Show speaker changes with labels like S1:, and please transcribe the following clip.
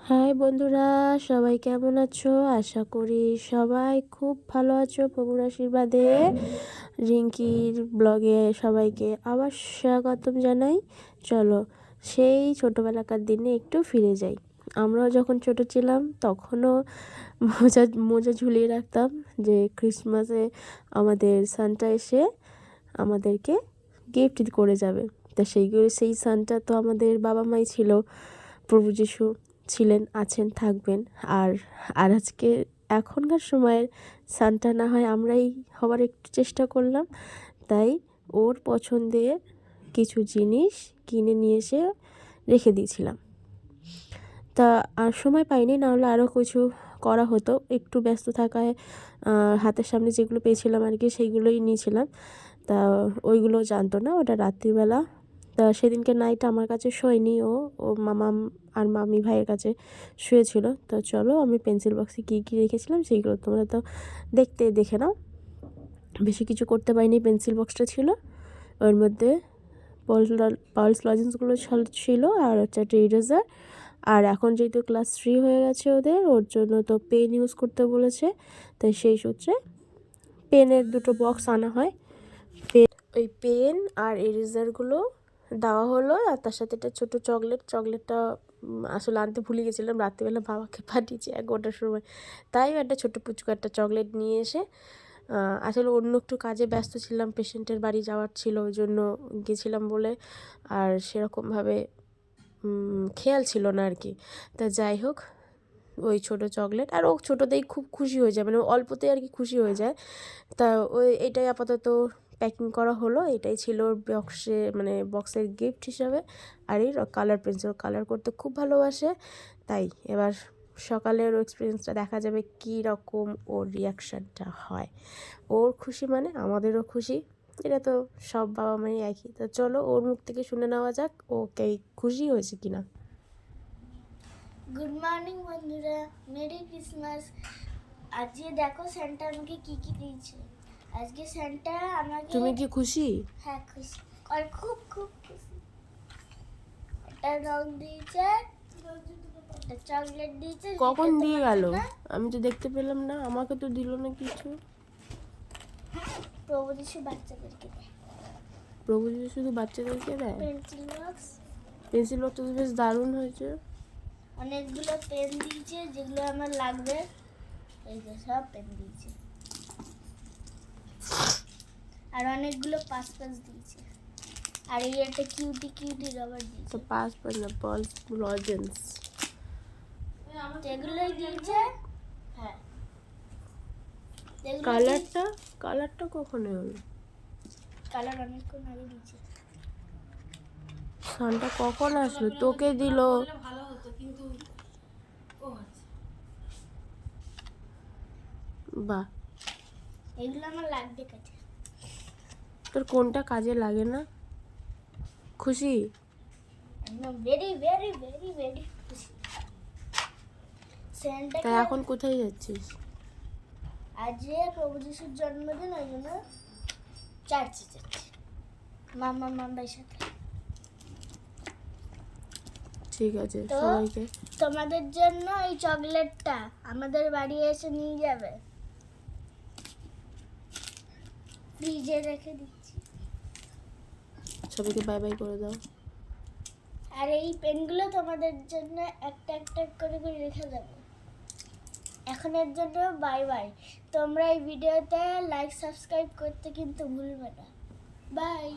S1: High বন্ধুরা, সবাই কেমন আছো? আশা করি সবাই খুব ভালো আছো প্রভুর আশীর্বাদে। রিঙ্কির ব্লগে সবাইকে আবার স্বাগতম জানাই। চলো সেই ছোটোবেলাকার দিনে একটু ফিরে যাই। আমরাও যখন ছোট ছিলাম তখনও মোজা মোজা ঝুলিয়ে রাখতাম যে ক্রিসমাসে আমাদের সান্টা এসে আমাদেরকে গিফট করে যাবে। তা সেই সান্টা তো আমাদের বাবা মাই ছিল, প্রভু যিশু ছিলেন, আছেন, থাকবেন। আর আর আজকে এখনকার সময়ের সান্টা না হয় আমরাই হবার একটু চেষ্টা করলাম, তাই ওর পছন্দের কিছু জিনিস কিনে নিয়ে এসে রেখে দিয়েছিলাম। তা আর সময় পাইনি, নাহলে আরও কিছু করা হতো। একটু ব্যস্ত থাকায় হাতের সামনে যেগুলো পেয়েছিলাম আর কি সেইগুলোই নিয়েছিলাম। তা ওইগুলো জানতো না, ওটা রাত্রিবেলা। তা সেদিনকে নাইট আমার কাছে শোয়নি, ও মামা আর মামি ভাইয়ের কাছে শুয়েছিল। তো চলো আমি পেন্সিল বক্সে কী কী রেখেছিলাম সেইগুলো তোমরা তো দেখে নাও। বেশি কিছু করতে পারিনি, পেন্সিল বক্সটা ছিল, ওর মধ্যে পার্লস লজেন্সগুলো ছিল, আর হচ্ছে একটা ইরেজার। আর এখন যেহেতু ক্লাস 3 হয়ে গেছে ওর জন্য তো পেন ইউজ করতে বলেছে, তাই সেই সূত্রে পেনের দুটো বক্স আনা হয়। ওই পেন আর ইরেজারগুলো দেওয়া হলো, আর তার সাথে একটা ছোটো চকলেটটা আসলে আনতে ভুলে গেছিলাম, রাত্রিবেলা বাবাকে পাঠিয়েছি 11টার সময়। তাই একটা ছোটো পুচকু একটা চকলেট নিয়ে এসে, আসলে অন্য একটু কাজে ব্যস্ত ছিলাম, পেশেন্টের বাড়ি যাওয়ার ছিল, ওই জন্য গেছিলাম বলে আর সেরকমভাবে খেয়াল ছিল না আর কি। তা যাই হোক, ওই ছোটো চকলেট, আর ও ছোটোতেই খুব খুশি হয়ে যায়, মানে অল্পতেই আর কি খুশি হয়ে যায়। তা এটাই আপাতত প্যাকিং করা হলো। এটাই ছিল ওর বক্সে, মানে বক্সের গিফট হিসাবে। আর এই কালার পেন্সিল কালার করতে খুব ভালোবাসে, তাই এবার সকালের এক্সপিরিয়েন্সটা দেখা যাবে কী রকম ওর রিয়াকশানটা হয়। ওর খুশি মানে আমাদেরও খুশি, এটা তো সব বাবা মাই একই। তা চলো ওর মুখ থেকে শুনে নেওয়া যাক ও খুশি হয়েছে কিনা।
S2: গুড মর্নিং বন্ধুরা, মেরি ক্রিসমাস। আজকে দেখো স্যান্টা আমাকে কি কি দিয়েছে। আজকে স্যান্টা আমাকে,
S1: তুমি কি খুশি?
S2: হ্যাঁ খুশি, আর খুব খুব খুশি। একটা রং দিয়েছে, একটা চকলেট দিয়েছে।
S1: কখন দিয়ে গেল? আমি তো দেখতে পেলাম না, আমাকে তো দিল না কিছু।
S2: প্রভু যিশু বাচ্চাদেরকে দেয়।
S1: প্রভু যিশু শুধু বাচ্চাদেরকে দেয়?
S2: পেন্সিল বক্স,
S1: পেন্সিল বক্স তো বেশ দারুণ হয়েছে।
S2: অনেকগুলো পেন দিয়েছে যেগুলো আমার লাগবে। এই যে সব পেন দিয়েছে, আর অনেকগুলো পাস দিয়েছে। আর এই একটা কিউটি রবার দিয়েছে।
S1: তো পাস না পার্লস লজেন্স
S2: এগুলোই দিয়েছে। হ্যাঁ,
S1: কালারটা কখন হলো?
S2: কালার অনেকক্ষণ আগে দিয়েছে।
S1: সানটা কখন আসলো? তোকে দিল? বাহ,
S2: এগুলো আমার লাগবে কাছে।
S1: তোর কোনটা কাজে লাগে না? খুশি?
S2: একদম ভেরি ভেরি ভেরি ভেরি খুশি।
S1: তা এখন কোথায় যাচ্ছিস?
S2: আজ প্রভু যিশুর জন্মদিন, ওই জন্য চার্চে যাচ্ছি মামার সাথে।
S1: ঠিক আছে,
S2: তো
S1: সবাইকে
S2: তোমাদের জন্য এই চকলেটটা আমাদের বাড়ি এসে নিয়ে যাবে, ফ্রিজে রেখে দিচ্ছি।
S1: সবাইকে বাই বাই করে দাও।
S2: আর এই পেনগুলো তোমাদের জন্য একটা একটা করে রেখে দেবো। এখনের জন্য বাই বাই। তোমরা এই ভিডিওতে লাইক সাবস্ক্রাইব করতে কিন্তু ভুলবে না। বাই।